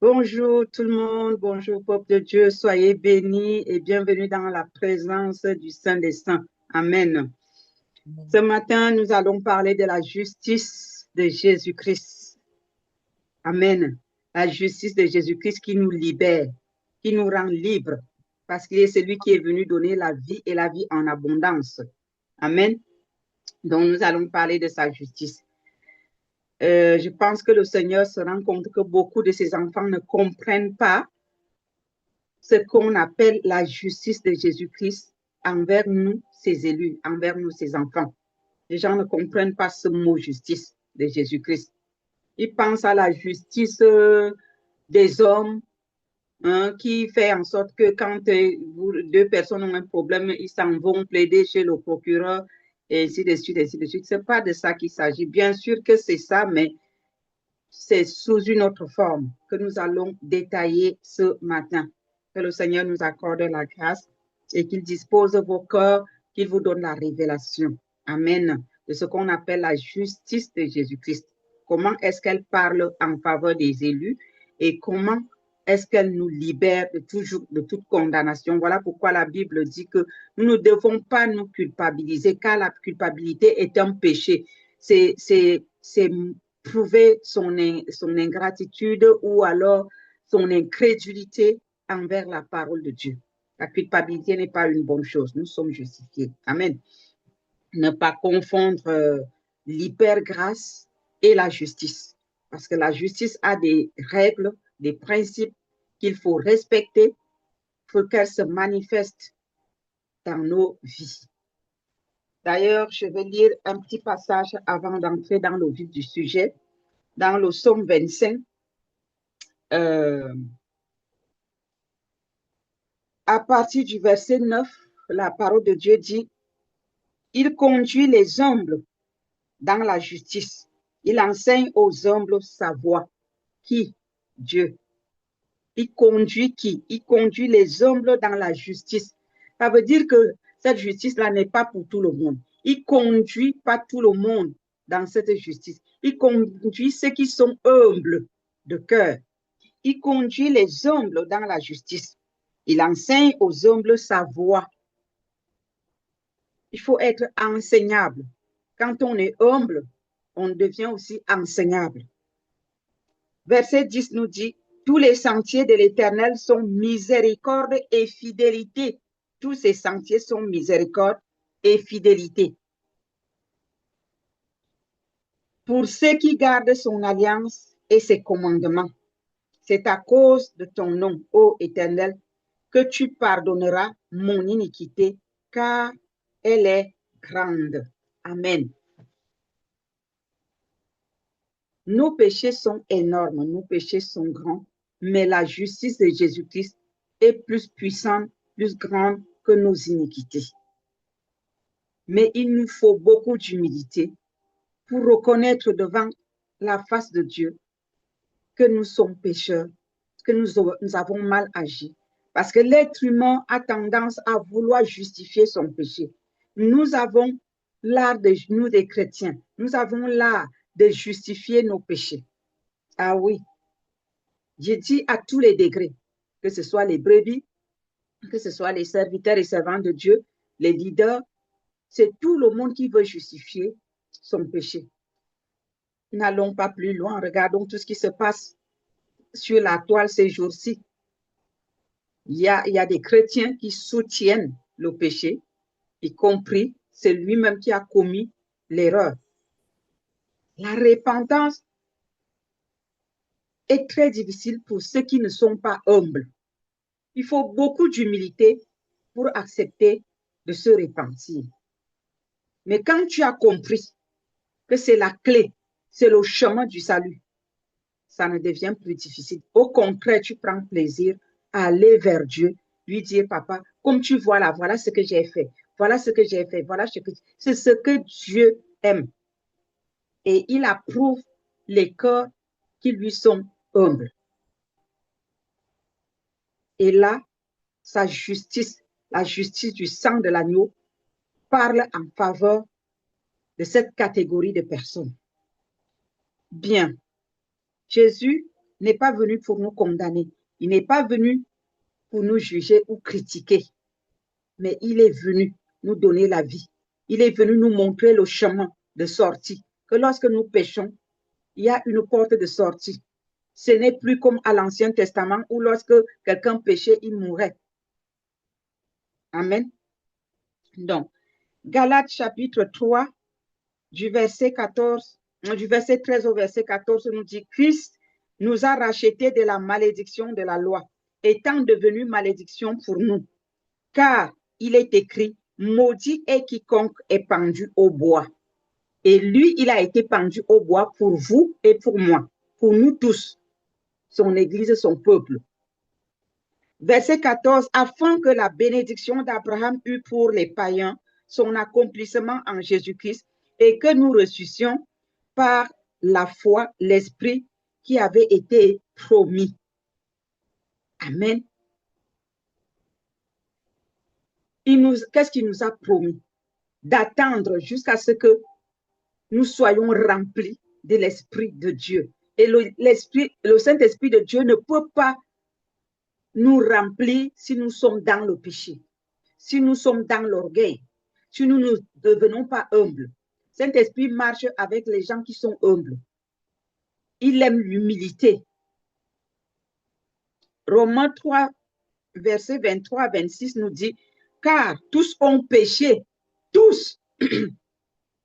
Bonjour tout le monde, bonjour peuple de Dieu, soyez bénis et bienvenue dans la présence du Saint des Saints. Amen. Ce matin, nous allons parler de la justice de Jésus-Christ. Amen. La justice de Jésus-Christ qui nous libère, qui nous rend libres, parce qu'il est celui qui est venu donner la vie et la vie en abondance. Amen. Donc, nous allons parler de sa justice. Je pense que le Seigneur se rend compte que beaucoup de ses enfants ne comprennent pas ce qu'on appelle la justice de Jésus-Christ envers nous, ses élus, envers nous, ses enfants. Les gens ne comprennent pas ce mot justice de Jésus-Christ. Ils pensent à la justice des hommes, hein, qui fait en sorte que quand deux personnes ont un problème, ils s'en vont plaider chez le procureur et ainsi de suite, ainsi de suite. Ce n'est pas de ça qu'il s'agit. Bien sûr que c'est ça, mais c'est sous une autre forme que nous allons détailler ce matin. Que le Seigneur nous accorde la grâce et qu'il dispose vos cœurs, qu'il vous donne la révélation. Amen. De ce qu'on appelle la justice de Jésus-Christ. Comment est-ce qu'elle parle en faveur des élus et comment est-ce qu'elle nous libère de toute condamnation. Voilà pourquoi la Bible dit que nous ne devons pas nous culpabiliser, car la culpabilité est un péché. C'est prouver son ingratitude ou alors son incrédulité envers la parole de Dieu. La culpabilité n'est pas une bonne chose. Nous sommes justifiés. Amen. Ne pas confondre l'hypergrâce et la justice. Parce que la justice a des règles, des principes qu'il faut respecter. Il faut qu'elle se manifeste dans nos vies. D'ailleurs, je vais lire un petit passage avant d'entrer dans le vif du sujet. Dans le psaume 25, à partir du verset 9, la parole de Dieu dit, « Il conduit les humbles dans la justice. Il enseigne aux humbles sa voie. » Qui? Dieu. Il conduit qui? Il conduit les humbles dans la justice. Ça veut dire que cette justice-là n'est pas pour tout le monde. Il conduit pas tout le monde dans cette justice. Il conduit ceux qui sont humbles de cœur. Il conduit les humbles dans la justice. Il enseigne aux humbles sa voie. Il faut être enseignable. Quand on est humble, on devient aussi enseignable. Verset 10 nous dit, tous les sentiers de l'Éternel sont miséricorde et fidélité. Tous ces sentiers sont miséricorde et fidélité. Pour ceux qui gardent son alliance et ses commandements, c'est à cause de ton nom, ô Éternel, que tu pardonneras mon iniquité, car elle est grande. Amen. Nos péchés sont énormes, nos péchés sont grands, mais la justice de Jésus-Christ est plus puissante, plus grande que nos iniquités. Mais il nous faut beaucoup d'humilité pour reconnaître devant la face de Dieu que nous sommes pécheurs, que nous avons mal agi. Parce que l'être humain a tendance à vouloir justifier son péché. Nous avons l'art nous des chrétiens, nous avons l'art de justifier nos péchés. Ah oui, je dis à tous les degrés, que ce soit les brebis, que ce soit les serviteurs et servants de Dieu, les leaders, c'est tout le monde qui veut justifier son péché. N'allons pas plus loin, regardons tout ce qui se passe sur la toile ces jours-ci. Il y a des chrétiens qui soutiennent le péché, y compris c'est lui-même qui a commis l'erreur. La repentance est très difficile pour ceux qui ne sont pas humbles. Il faut beaucoup d'humilité pour accepter de se repentir. Mais quand tu as compris que c'est la clé, c'est le chemin du salut, ça ne devient plus difficile. Au contraire, tu prends plaisir à aller vers Dieu, lui dire, papa, comme tu vois là, voilà ce que j'ai fait, voilà ce que j'ai fait, voilà c'est ce que Dieu aime. Et il approuve les cœurs qui lui sont humbles. Et là, sa justice, la justice du sang de l'agneau, parle en faveur de cette catégorie de personnes. Bien, Jésus n'est pas venu pour nous condamner. Il n'est pas venu pour nous juger ou critiquer. Mais il est venu nous donner la vie. Il est venu nous montrer le chemin de sortie. Que lorsque nous péchons, il y a une porte de sortie. Ce n'est plus comme à l'Ancien Testament où lorsque quelqu'un péchait, il mourait. Amen. Donc, Galates chapitre 3, du verset 13 au verset 14, nous dit, Christ nous a rachetés de la malédiction de la loi, étant devenu malédiction pour nous. Car il est écrit, maudit est quiconque est pendu au bois. Et lui, il a été pendu au bois pour vous et pour moi, pour nous tous, son Église, son peuple. Verset 14, afin que la bénédiction d'Abraham eût pour les païens son accomplissement en Jésus-Christ et que nous reçussions par la foi l'Esprit qui avait été promis. Amen. Qu'est-ce qu'il nous a promis? D'attendre jusqu'à ce que nous soyons remplis de l'Esprit de Dieu. Et le Saint-Esprit de Dieu ne peut pas nous remplir si nous sommes dans le péché, si nous sommes dans l'orgueil, si nous ne devenons pas humbles. Saint-Esprit marche avec les gens qui sont humbles. Il aime l'humilité. Romains 3, verset 23 à 26 nous dit, car tous ont péché, tous,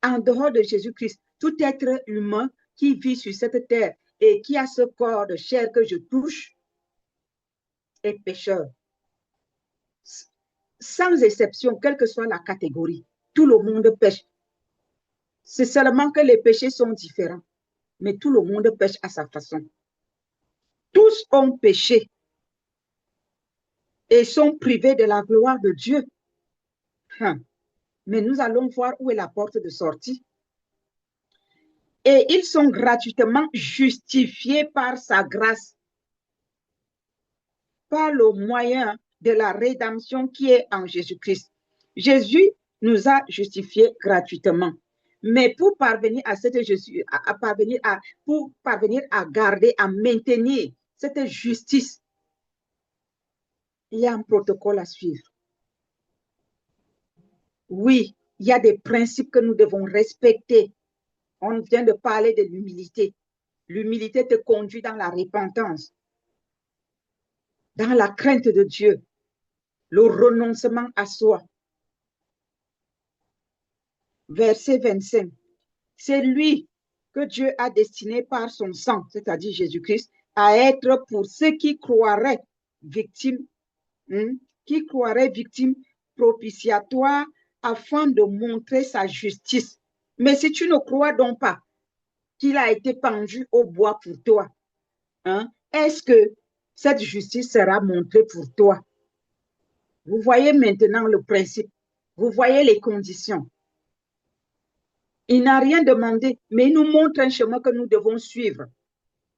en dehors de Jésus-Christ, tout être humain qui vit sur cette terre et qui a ce corps de chair que je touche est pécheur. Sans exception, quelle que soit la catégorie, tout le monde pêche. C'est seulement que les péchés sont différents, mais tout le monde pêche à sa façon. Tous ont péché et sont privés de la gloire de Dieu. Mais nous allons voir où est la porte de sortie. Et ils sont gratuitement justifiés par sa grâce, par le moyen de la rédemption qui est en Jésus-Christ. Jésus nous a justifiés gratuitement. Mais pour parvenir à cette pour parvenir à garder, à maintenir cette justice, il y a un protocole à suivre. Oui, il y a des principes que nous devons respecter. On vient de parler de l'humilité. L'humilité te conduit dans la repentance, dans la crainte de Dieu, le renoncement à soi. Verset 25. C'est lui que Dieu a destiné par son sang, c'est-à-dire Jésus-Christ, à être pour ceux qui croiraient victimes, propitiatoires afin de montrer sa justice. Mais si tu ne crois donc pas qu'il a été pendu au bois pour toi, est-ce que cette justice sera montrée pour toi? Vous voyez maintenant le principe, vous voyez les conditions. Il n'a rien demandé, mais il nous montre un chemin que nous devons suivre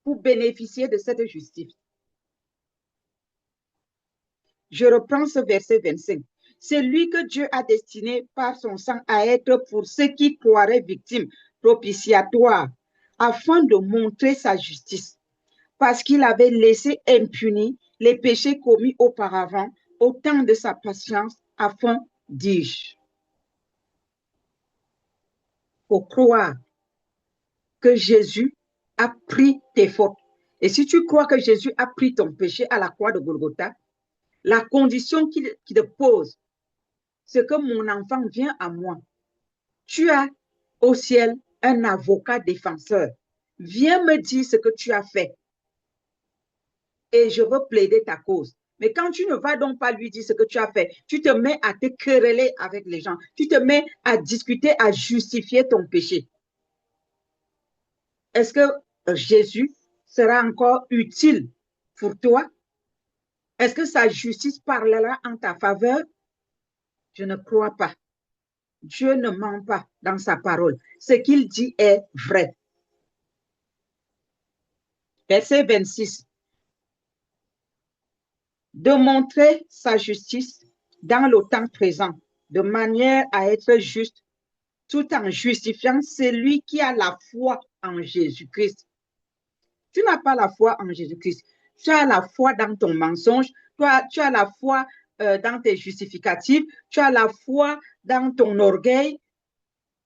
pour bénéficier de cette justice. Je reprends ce verset 25. C'est lui que Dieu a destiné par son sang à être pour ceux qui croiraient victimes propitiatoires, afin de montrer sa justice, parce qu'il avait laissé impunis les péchés commis auparavant au temps de sa patience, afin, dis-je. Faut croire que Jésus a pris tes fautes. Et si tu crois que Jésus a pris ton péché à la croix de Golgotha, la condition qu'il te pose, c'est que mon enfant vient à moi. Tu as au ciel un avocat défenseur. Viens me dire ce que tu as fait. Et je veux plaider ta cause. Mais quand tu ne vas donc pas lui dire ce que tu as fait, tu te mets à te quereller avec les gens. Tu te mets à discuter, à justifier ton péché. Est-ce que Jésus sera encore utile pour toi? Est-ce que sa justice parlera en ta faveur? Je ne crois pas. Dieu ne ment pas dans sa parole. Ce qu'il dit est vrai. Verset 26. De montrer sa justice dans le temps présent, de manière à être juste, tout en justifiant celui qui a la foi en Jésus-Christ. Tu n'as pas la foi en Jésus-Christ. Tu as la foi dans ton mensonge. Tu as la foi dans tes justificatifs. Tu as la foi dans ton orgueil.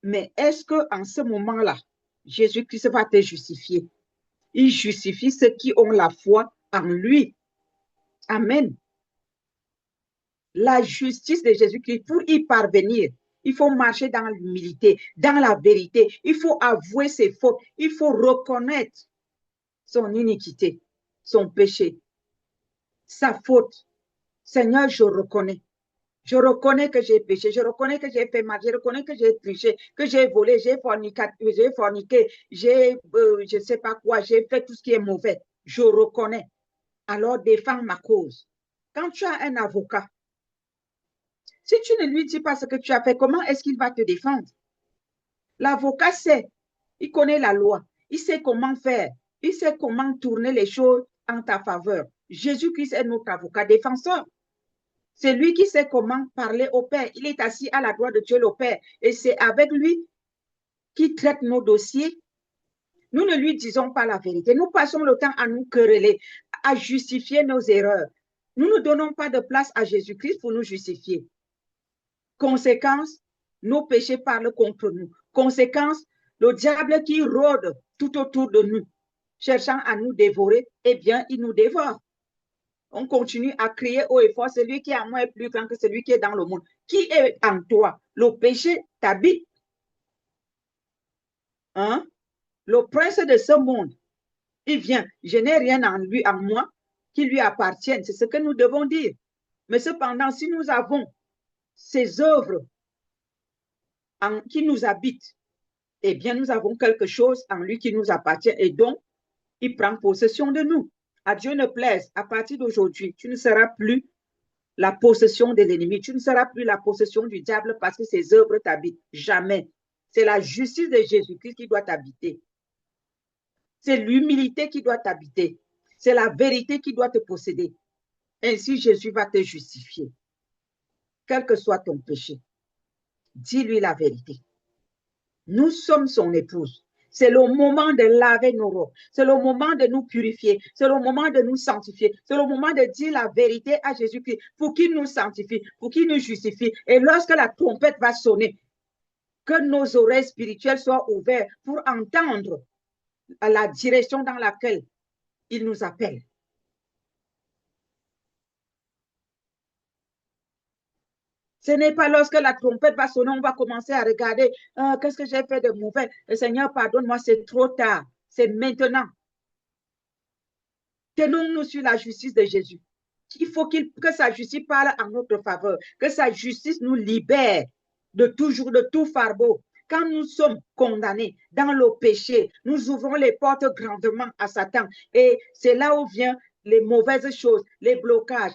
Mais est-ce qu'en ce moment-là, Jésus-Christ va te justifier? Il justifie ceux qui ont la foi en lui. Amen. La justice de Jésus-Christ, pour y parvenir, il faut marcher dans l'humilité, dans la vérité. Il faut avouer ses fautes. Il faut reconnaître son iniquité, son péché, sa faute. Seigneur, je reconnais. Je reconnais que j'ai péché, je reconnais que j'ai fait mal, je reconnais que j'ai triché, que j'ai volé, j'ai forniqué, j'ai, je ne sais pas quoi, j'ai fait tout ce qui est mauvais. Je reconnais. Alors défends ma cause. Quand tu as un avocat, si tu ne lui dis pas ce que tu as fait, comment est-ce qu'il va te défendre? L'avocat sait, il connaît la loi, il sait comment faire, il sait comment tourner les choses en ta faveur. Jésus-Christ est notre avocat défenseur. C'est lui qui sait comment parler au Père. Il est assis à la droite de Dieu le Père. Et c'est avec lui qu'il traite nos dossiers. Nous ne lui disons pas la vérité. Nous passons le temps à nous quereller, à justifier nos erreurs. Nous ne donnons pas de place à Jésus-Christ pour nous justifier. Conséquence, nos péchés parlent contre nous. Conséquence, le diable qui rôde tout autour de nous, cherchant à nous dévorer, eh bien, il nous dévore. On continue à crier haut et fort, celui qui est en moi est plus grand que celui qui est dans le monde. Qui est en toi? Le péché t'habite. Hein? Le prince de ce monde, il vient. Je n'ai rien en lui, en moi, qui lui appartienne. C'est ce que nous devons dire. Mais cependant, si nous avons ces œuvres qui nous habitent, eh bien, nous avons quelque chose en lui qui nous appartient et donc, il prend possession de nous. À Dieu ne plaise, à partir d'aujourd'hui, tu ne seras plus la possession de l'ennemi. Tu ne seras plus la possession du diable parce que ses œuvres t'habitent. Jamais. C'est la justice de Jésus-Christ qui doit t'habiter. C'est l'humilité qui doit t'habiter. C'est la vérité qui doit te posséder. Ainsi, Jésus va te justifier. Quel que soit ton péché, dis-lui la vérité. Nous sommes son épouse. C'est le moment de laver nos robes. C'est le moment de nous purifier. C'est le moment de nous sanctifier. C'est le moment de dire la vérité à Jésus-Christ pour qu'il nous sanctifie, pour qu'il nous justifie. Et lorsque la trompette va sonner, que nos oreilles spirituelles soient ouvertes pour entendre la direction dans laquelle il nous appelle. Ce n'est pas lorsque la trompette va sonner, on va commencer à regarder qu'est-ce que j'ai fait de mauvais. Le Seigneur, pardonne-moi, c'est trop tard. C'est maintenant. Tenons-nous sur la justice de Jésus. Il faut que sa justice parle en notre faveur, que sa justice nous libère de tout fardeau. Quand nous sommes condamnés dans le péché, nous ouvrons les portes grandement à Satan. Et c'est là où viennent les mauvaises choses, les blocages,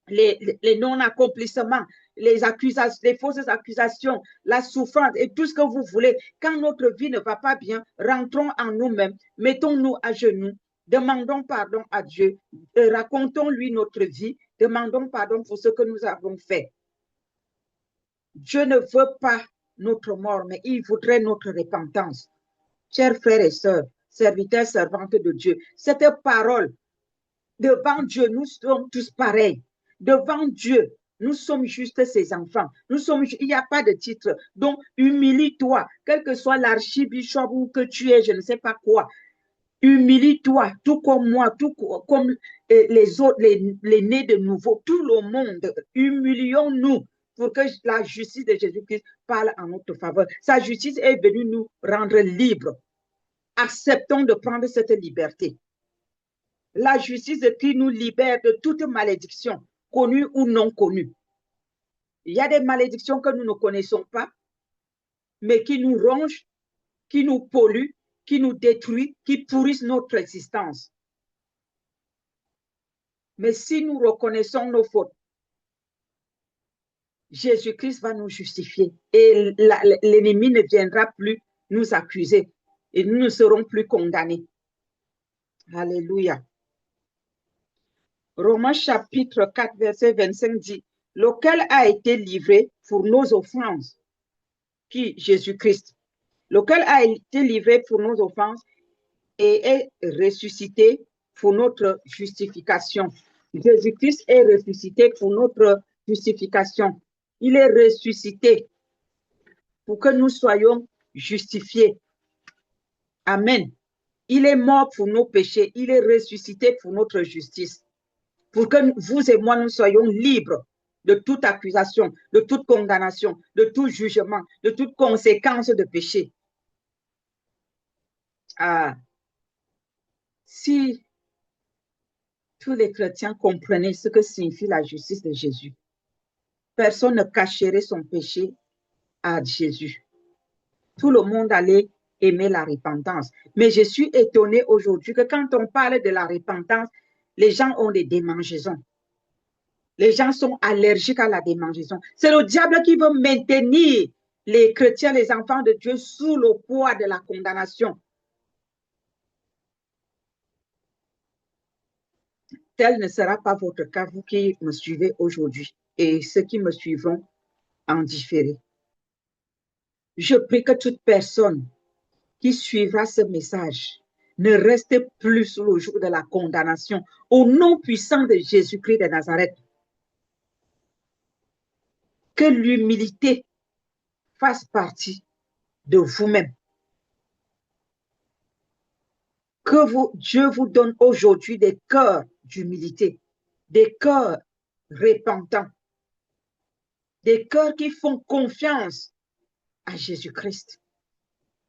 les non-accomplissements, les accusations, les fausses accusations, la souffrance et tout ce que vous voulez. Quand notre vie ne va pas bien, rentrons en nous-mêmes, mettons-nous à genoux, demandons pardon à Dieu, racontons-lui notre vie, demandons pardon pour ce que nous avons fait. Dieu ne veut pas notre mort, mais il voudrait notre repentance. Chers frères et sœurs, serviteurs, servantes de Dieu, cette parole, devant Dieu, nous sommes tous pareils. Devant Dieu, nous sommes juste ses enfants. Il n'y a pas de titre. Donc, humilie-toi, quel que soit l'archibishop ou que tu es, je ne sais pas quoi. Humilie-toi, tout comme moi, tout comme les autres, les nés de nouveau, tout le monde. Humilions-nous pour que la justice de Jésus-Christ parle en notre faveur. Sa justice est venue nous rendre libres. Acceptons de prendre cette liberté. La justice de Christ nous libère de toute malédiction, connue ou non connue. Il y a des malédictions que nous ne connaissons pas, mais qui nous rongent, qui nous polluent, qui nous détruisent, qui pourrissent notre existence. Mais si nous reconnaissons nos fautes, Jésus-Christ va nous justifier et l'ennemi ne viendra plus nous accuser et nous ne serons plus condamnés. Alléluia. Romains chapitre 4, verset 25 dit, lequel a été livré pour nos offenses, qui Jésus-Christ, lequel a été livré pour nos offenses et est ressuscité pour notre justification. Jésus-Christ est ressuscité pour notre justification. Il est ressuscité pour que nous soyons justifiés. Amen. Il est mort pour nos péchés. Il est ressuscité pour notre justice. Pour que vous et moi, nous soyons libres de toute accusation, de toute condamnation, de tout jugement, de toute conséquence de péché. Ah, si tous les chrétiens comprenaient ce que signifie la justice de Jésus, personne ne cacherait son péché à Jésus. Tout le monde allait aimer la repentance. Mais je suis étonnée aujourd'hui que quand on parle de la repentance, les gens ont des démangeaisons. Les gens sont allergiques à la démangeaison. C'est le diable qui veut maintenir les chrétiens, les enfants de Dieu, sous le poids de la condamnation. Tel ne sera pas votre cas, vous qui me suivez aujourd'hui et ceux qui me suivront en différé. Je prie que toute personne qui suivra ce message ne reste plus sous le joug de la condamnation au nom puissant de Jésus-Christ de Nazareth. Que l'humilité fasse partie de vous-même. Que Dieu vous donne aujourd'hui des cœurs d'humilité, des cœurs repentants, des cœurs qui font confiance à Jésus-Christ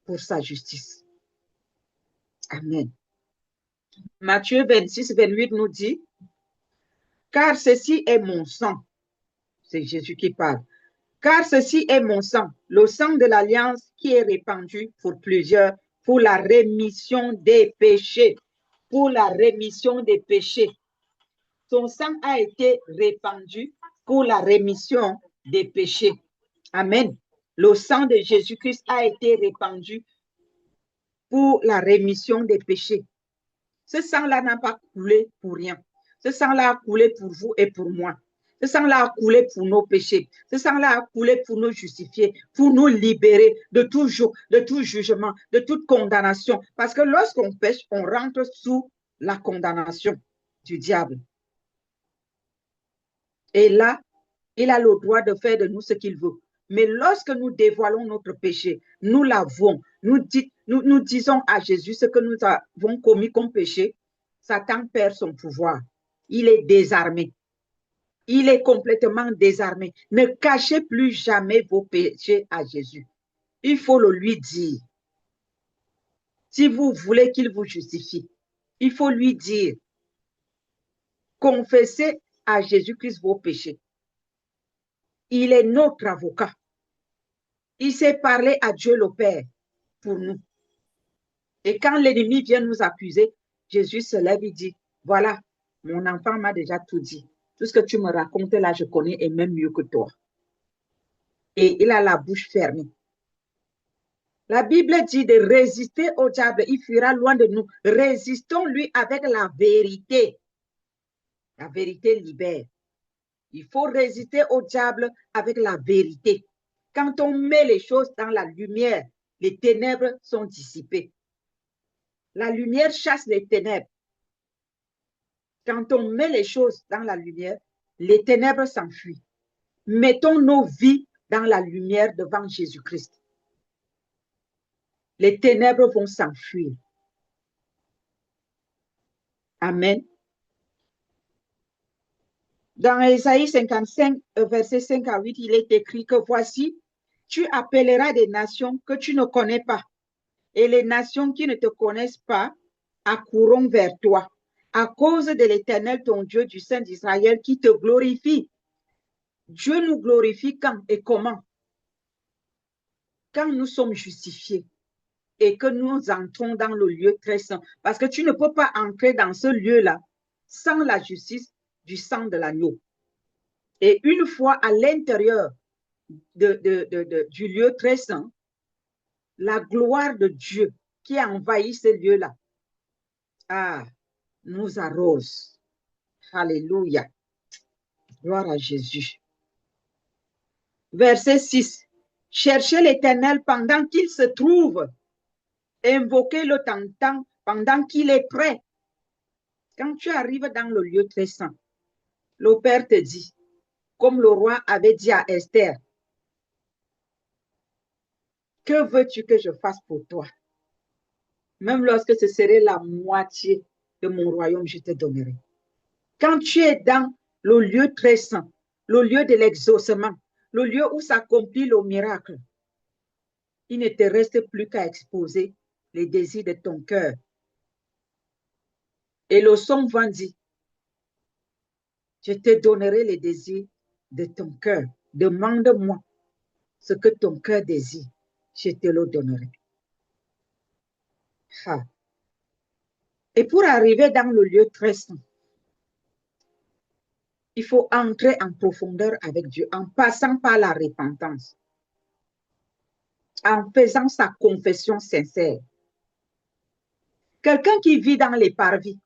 pour sa justice. Amen. Matthieu 26, 28 nous dit, car ceci est mon sang. C'est Jésus qui parle. Car ceci est mon sang, le sang de l'alliance qui est répandu pour plusieurs, pour la rémission des péchés. Pour la rémission des péchés. Son sang a été répandu pour la rémission des péchés. Amen. Le sang de Jésus-Christ a été répandu pour la rémission des péchés. Ce sang-là n'a pas coulé pour rien. Ce sang-là a coulé pour vous et pour moi. Ce sang-là a coulé pour nos péchés. Ce sang-là a coulé pour nous justifier, pour nous libérer de tout jugement, de toute condamnation. Parce que lorsqu'on pêche, on rentre sous la condamnation du diable. Et là, il a le droit de faire de nous ce qu'il veut. Mais lorsque nous dévoilons notre péché, nous l'avouons, nous disons à Jésus ce que nous avons commis comme péché, Satan perd son pouvoir. Il est désarmé. Il est complètement désarmé. Ne cachez plus jamais vos péchés à Jésus. Il faut le lui dire. Si vous voulez qu'il vous justifie, il faut lui dire. Confessez à Jésus-Christ vos péchés. Il est notre avocat. Il s'est parlé à Dieu le Père pour nous. Et quand l'ennemi vient nous accuser, Jésus se lève et dit, voilà, mon enfant m'a déjà tout dit. Tout ce que tu me racontes là, je connais et même mieux que toi. Et il a la bouche fermée. La Bible dit de résister au diable, il fuira loin de nous. Résistons-lui avec la vérité. La vérité libère. Il faut résister au diable avec la vérité. Quand on met les choses dans la lumière, les ténèbres sont dissipées. La lumière chasse les ténèbres. Quand on met les choses dans la lumière, les ténèbres s'enfuient. Mettons nos vies dans la lumière devant Jésus-Christ. Les ténèbres vont s'enfuir. Amen. Dans Ésaïe 55, verset 5 à 8, il est écrit que voici, tu appelleras des nations que tu ne connais pas, et les nations qui ne te connaissent pas accourront vers toi, à cause de l'Éternel, ton Dieu, du Saint d'Israël, qui te glorifie. Dieu nous glorifie quand et comment? Quand nous sommes justifiés et que nous entrons dans le lieu très saint. Parce que tu ne peux pas entrer dans ce lieu-là sans la justice du sang de l'agneau. Et une fois à l'intérieur du lieu très saint, la gloire de Dieu qui a envahi ce lieu-là, nous arrose. Alléluia. Gloire à Jésus. Verset 6. Cherchez l'Éternel pendant qu'il se trouve. Invoquez-le pendant qu'il est prêt. Quand tu arrives dans le lieu très saint, le Père te dit, comme le roi avait dit à Esther, que veux-tu que je fasse pour toi? Même lorsque ce serait la moitié de mon royaume, je te donnerai. Quand tu es dans le lieu très saint, le lieu de l'exaucement, le lieu où s'accomplit le miracle, il ne te reste plus qu'à exposer les désirs de ton cœur. Et le Somme 20 dit, je te donnerai les désirs de ton cœur. Demande-moi ce que ton cœur désire, je te le donnerai. Ah. Et pour arriver dans le lieu très saint, il faut entrer en profondeur avec Dieu en passant par la repentance, en faisant sa confession sincère. Quelqu'un qui vit dans les parvis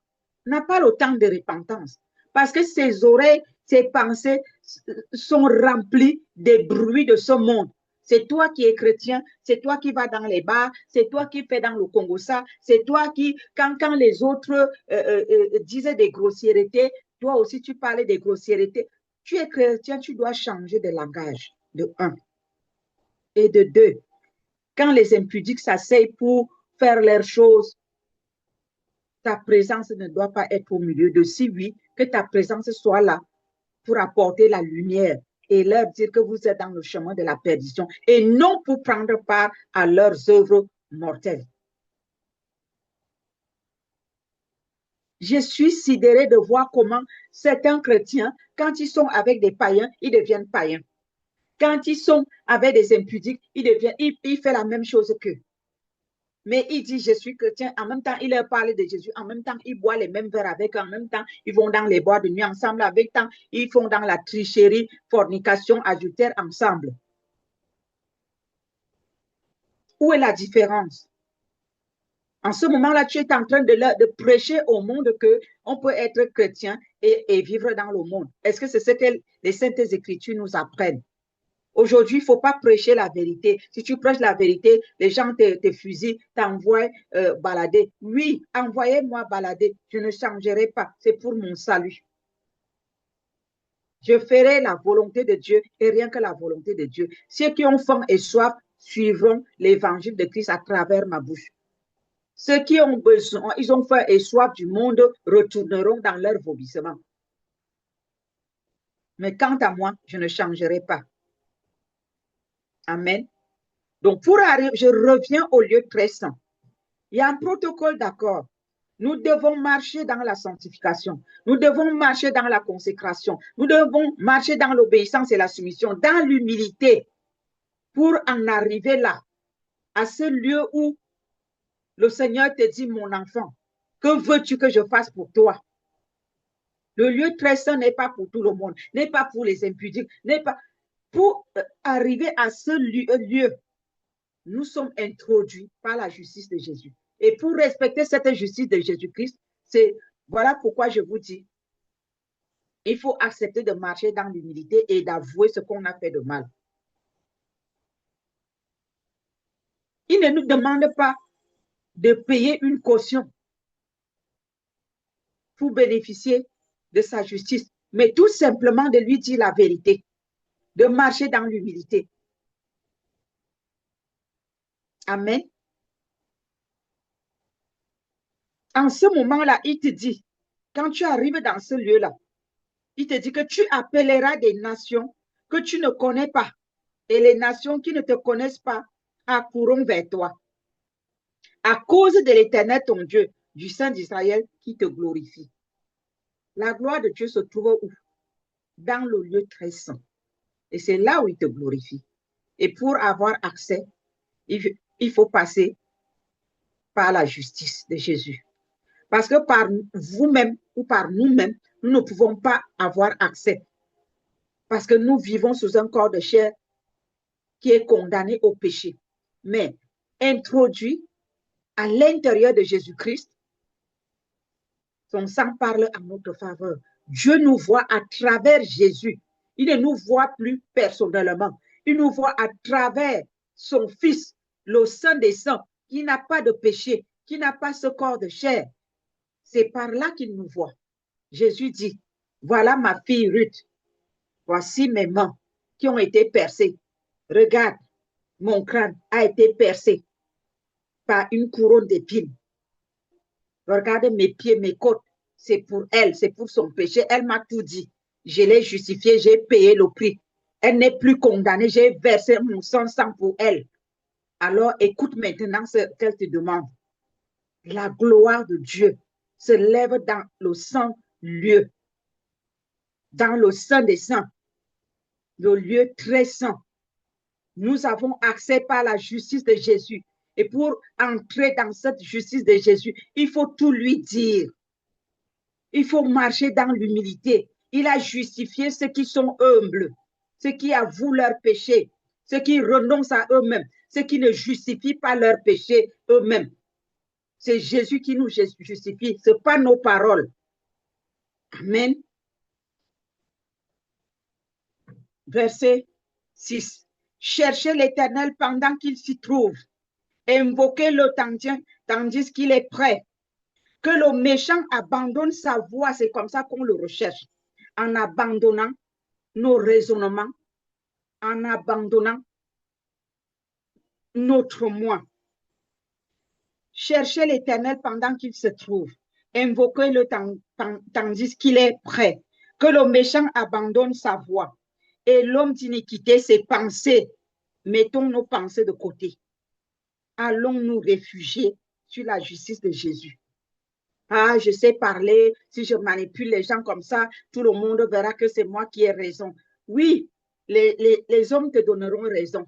n'a pas le temps de repentance parce que ses oreilles, ses pensées sont remplies des bruits de ce monde. C'est toi qui es chrétien, c'est toi qui vas dans les bars, c'est toi qui fais dans le Congo ça, c'est toi qui, quand les autres disaient des grossièretés, toi aussi tu parlais des grossièretés. Tu es chrétien, tu dois changer de langage, de un. Et de deux, quand les impudiques s'asseyent pour faire leurs choses, ta présence ne doit pas être au milieu de si oui, que ta présence soit là pour apporter la lumière et leur dire que vous êtes dans le chemin de la perdition et non pour prendre part à leurs œuvres mortelles. Je suis sidérée de voir comment certains chrétiens, quand ils sont avec des païens, ils deviennent païens. Quand ils sont avec des impudiques, ils font la même chose qu'eux. Mais il dit, je suis chrétien. En même temps, il leur parle de Jésus. En même temps, ils boivent les mêmes verres avec eux. En même temps, ils vont dans les boîtes de nuit ensemble avec eux. Ils font dans la tricherie, fornication, adultère ensemble. Où est la différence? En ce moment-là, tu es en train de prêcher au monde qu'on peut être chrétien et vivre dans le monde. Est-ce que c'est ce que les Saintes Écritures nous apprennent? Aujourd'hui, il ne faut pas prêcher la vérité. Si tu prêches la vérité, les gens te fusillent, t'envoient balader. Oui, envoyez-moi balader. Je ne changerai pas. C'est pour mon salut. Je ferai la volonté de Dieu et rien que la volonté de Dieu. Ceux qui ont faim et soif suivront l'évangile de Christ à travers ma bouche. Ceux qui ont besoin, ils ont faim et soif du monde, retourneront dans leur vomissement. Mais quant à moi, je ne changerai pas. Amen. Donc, pour arriver, je reviens au lieu très saint. Il y a un protocole d'accord. Nous devons marcher dans la sanctification. Nous devons marcher dans la consécration. Nous devons marcher dans l'obéissance et la soumission, dans l'humilité, pour en arriver là, à ce lieu où le Seigneur te dit, mon enfant, que veux-tu que je fasse pour toi? Le lieu très saint n'est pas pour tout le monde, n'est pas pour les impudiques, n'est pas pour arriver à ce lieu. Nous sommes introduits par la justice de Jésus. Et pour respecter cette justice de Jésus-Christ, voilà pourquoi je vous dis, il faut accepter de marcher dans l'humilité et d'avouer ce qu'on a fait de mal. Il ne nous demande pas de payer une caution pour bénéficier de sa justice, mais tout simplement de lui dire la vérité, de marcher dans l'humilité. Amen. En ce moment-là, il te dit, quand tu arrives dans ce lieu-là, il te dit que tu appelleras des nations que tu ne connais pas. Et les nations qui ne te connaissent pas accourront vers toi. À cause de l'Éternel, ton Dieu, du Saint d'Israël, qui te glorifie. La gloire de Dieu se trouve où? Dans le lieu très saint. Et c'est là où il te glorifie. Et pour avoir accès, il faut passer par la justice de Jésus. Parce que par vous-même ou par nous-mêmes, nous ne pouvons pas avoir accès. Parce que nous vivons sous un corps de chair qui est condamné au péché. Mais introduit à l'intérieur de Jésus-Christ, son sang parle en notre faveur. Dieu nous voit à travers Jésus. Il ne nous voit plus personnellement. Il nous voit à travers son Fils, le Saint des Saints, qui n'a pas de péché, qui n'a pas ce corps de chair. C'est par là qu'il nous voit. Jésus dit, voilà ma fille Ruth, voici mes mains qui ont été percées. Regarde, mon crâne a été percé par une couronne d'épines. Regarde mes pieds, mes côtes, c'est pour elle, c'est pour son péché. Elle m'a tout dit. Je l'ai justifiée, j'ai payé le prix. Elle n'est plus condamnée, j'ai versé mon sang pour elle. Alors écoute maintenant ce qu'elle te demande. La gloire de Dieu se lève dans le saint lieu, dans le Saint des Saints, le lieu très saint. Nous avons accès par la justice de Jésus. Et pour entrer dans cette justice de Jésus, il faut tout lui dire. Il faut marcher dans l'humilité. Il a justifié ceux qui sont humbles, ceux qui avouent leurs péchés, ceux qui renoncent à eux-mêmes, ceux qui ne justifient pas leurs péchés eux-mêmes. C'est Jésus qui nous justifie, ce n'est pas nos paroles. Amen. Verset 6. Cherchez l'Éternel pendant qu'il s'y trouve. Invoquez-le tandis qu'il est prêt. Que le méchant abandonne sa voie, c'est comme ça qu'on le recherche. En abandonnant nos raisonnements, en abandonnant notre moi. Cherchez l'Éternel pendant qu'il se trouve. Invoquez-le tandis qu'il est prêt. Que le méchant abandonne sa voie. Et l'homme d'iniquité, ses pensées. Mettons nos pensées de côté. Allons nous réfugier sur la justice de Jésus. Ah, je sais parler, si je manipule les gens comme ça, tout le monde verra que c'est moi qui ai raison. Oui, les hommes te donneront raison,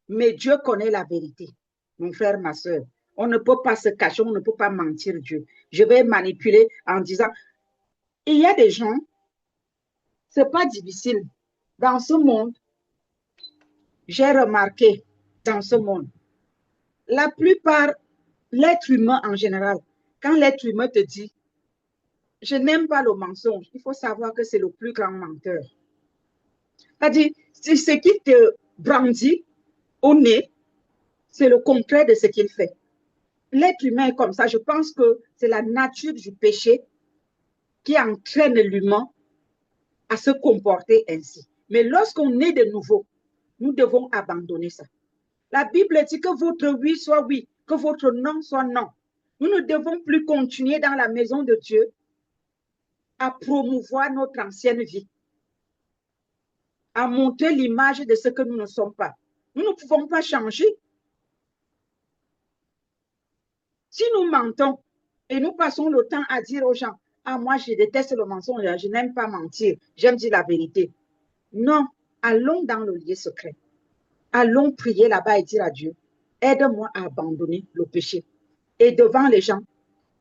mais Dieu connaît la vérité, mon frère, ma soeur. On ne peut pas se cacher, on ne peut pas mentir Dieu. Je vais manipuler en disant, il y a des gens, ce n'est pas difficile. Dans ce monde, j'ai remarqué, dans ce monde, la plupart, l'être humain en général, quand l'être humain te dit, je n'aime pas le mensonge, il faut savoir que c'est le plus grand menteur. C'est-à-dire, ce qui te brandit au nez, c'est le contraire de ce qu'il fait. L'être humain est comme ça. Je pense que c'est la nature du péché qui entraîne l'humain à se comporter ainsi. Mais lorsqu'on est de nouveau, nous devons abandonner ça. La Bible dit que votre oui soit oui, que votre non soit non. Nous ne devons plus continuer dans la maison de Dieu à promouvoir notre ancienne vie, à montrer l'image de ce que nous ne sommes pas. Nous ne pouvons pas changer. Si nous mentons et nous passons le temps à dire aux gens, ah, moi, je déteste le mensonge, je n'aime pas mentir, j'aime dire la vérité. Non, allons dans le lieu secret. Allons prier là-bas et dire à Dieu, aide-moi à abandonner le péché. Et devant les gens,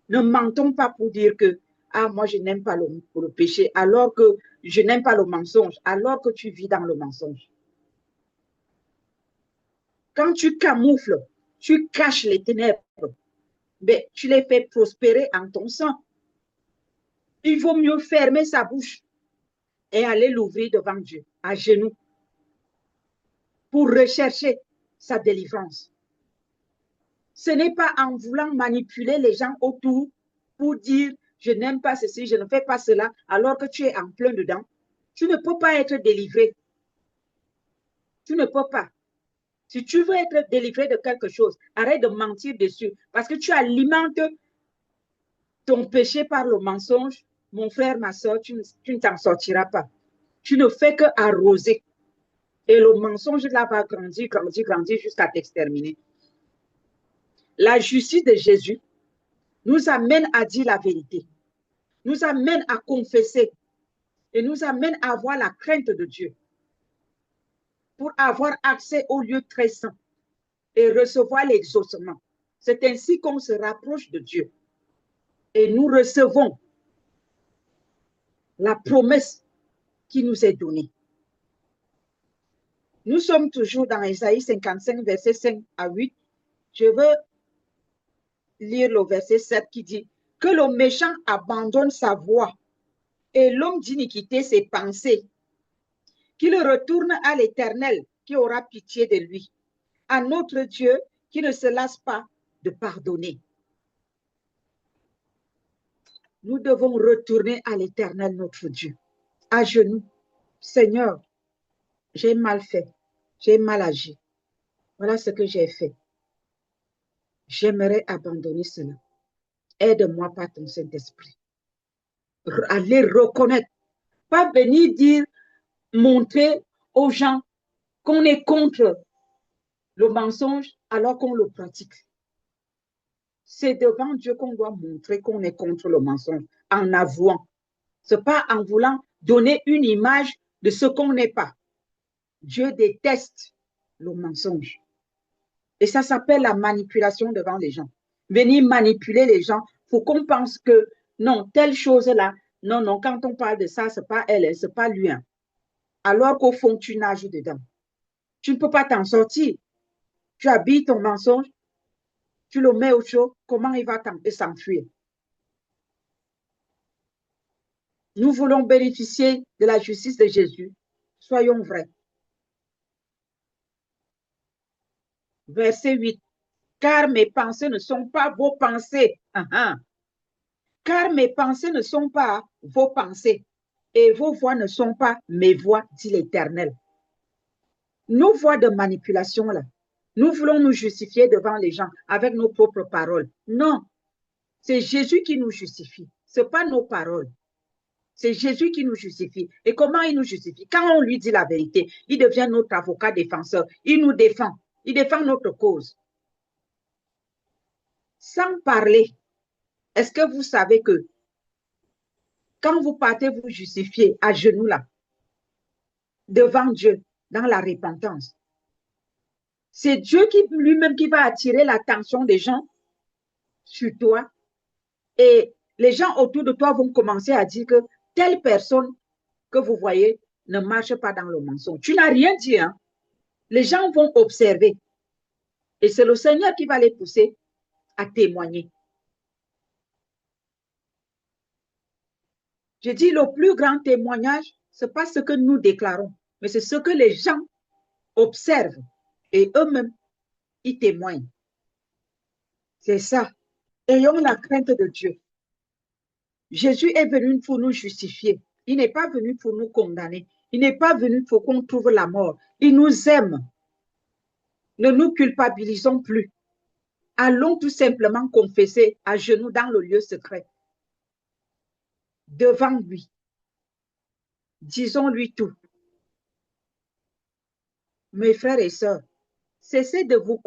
ne mentons pas pour dire que, ah, moi, je n'aime pas le péché, alors que je n'aime pas le mensonge, alors que tu vis dans le mensonge. Quand tu camoufles, tu caches les ténèbres, mais tu les fais prospérer en ton sang. Il vaut mieux fermer sa bouche et aller l'ouvrir devant Dieu, à genoux, pour rechercher sa délivrance. Ce n'est pas en voulant manipuler les gens autour pour dire je n'aime pas ceci, je ne fais pas cela, alors que tu es en plein dedans. Tu ne peux pas être délivré. Tu ne peux pas. Si tu veux être délivré de quelque chose, arrête de mentir dessus parce que tu alimentes ton péché par le mensonge. Mon frère, ma soeur, tu ne t'en sortiras pas. Tu ne fais que arroser. Et le mensonge là va grandir, grandir, grandir jusqu'à t'exterminer. La justice de Jésus nous amène à dire la vérité, nous amène à confesser et nous amène à avoir la crainte de Dieu pour avoir accès au lieu très saint et recevoir l'exaucement. C'est ainsi qu'on se rapproche de Dieu et nous recevons la promesse qui nous est donnée. Nous sommes toujours dans Ésaïe 55, versets 5 à 8. Je veux lire le verset 7 qui dit « Que le méchant abandonne sa voie et l'homme d'iniquité ses pensées, qu'il retourne à l'Éternel, qui aura pitié de lui, à notre Dieu qui ne se lasse pas de pardonner. Nous devons retourner à l'Éternel, notre Dieu, à genoux. Seigneur, j'ai mal fait, j'ai mal agi. Voilà ce que j'ai fait. J'aimerais abandonner cela. Aide-moi par ton Saint-Esprit. Aller reconnaître, pas venir dire, montrer aux gens qu'on est contre le mensonge alors qu'on le pratique. C'est devant Dieu qu'on doit montrer qu'on est contre le mensonge, en avouant. Ce n'est pas en voulant donner une image de ce qu'on n'est pas. Dieu déteste le mensonge. Et ça s'appelle la manipulation devant les gens. Venir manipuler les gens pour qu'on pense que non, telle chose-là, non, non, quand on parle de ça, ce n'est pas elle, ce n'est pas lui. Hein. Alors qu'au fond, tu nages dedans. Tu ne peux pas t'en sortir. Tu habilles ton mensonge, tu le mets au chaud, comment il va s'enfuir? Nous voulons bénéficier de la justice de Jésus. Soyons vrais. Verset 8. Car mes pensées ne sont pas vos pensées. Car mes pensées ne sont pas vos pensées. Et vos voix ne sont pas mes voix, dit l'Éternel. Nos voix de manipulation, là, nous voulons nous justifier devant les gens avec nos propres paroles. Non, c'est Jésus qui nous justifie. Ce n'est pas nos paroles. C'est Jésus qui nous justifie. Et comment il nous justifie? Quand on lui dit la vérité, il devient notre avocat défenseur. Il nous défend. Il défend notre cause. Sans parler, est-ce que vous savez que quand vous partez vous justifier à genoux là, devant Dieu, dans la repentance, c'est Dieu qui lui-même qui va attirer l'attention des gens sur toi et les gens autour de toi vont commencer à dire que telle personne que vous voyez ne marche pas dans le mensonge. Tu n'as rien dit, hein? Les gens vont observer et c'est le Seigneur qui va les pousser à témoigner. Je dis le plus grand témoignage, ce n'est pas ce que nous déclarons, mais c'est ce que les gens observent et eux-mêmes, ils témoignent. C'est ça. Ayons la crainte de Dieu. Jésus est venu pour nous justifier. Il n'est pas venu pour nous condamner. Il n'est pas venu pour qu'on trouve la mort. Il nous aime. Ne nous culpabilisons plus. Allons tout simplement confesser à genoux dans le lieu secret. Devant lui. Disons-lui tout. Mes frères et sœurs, cessez de vous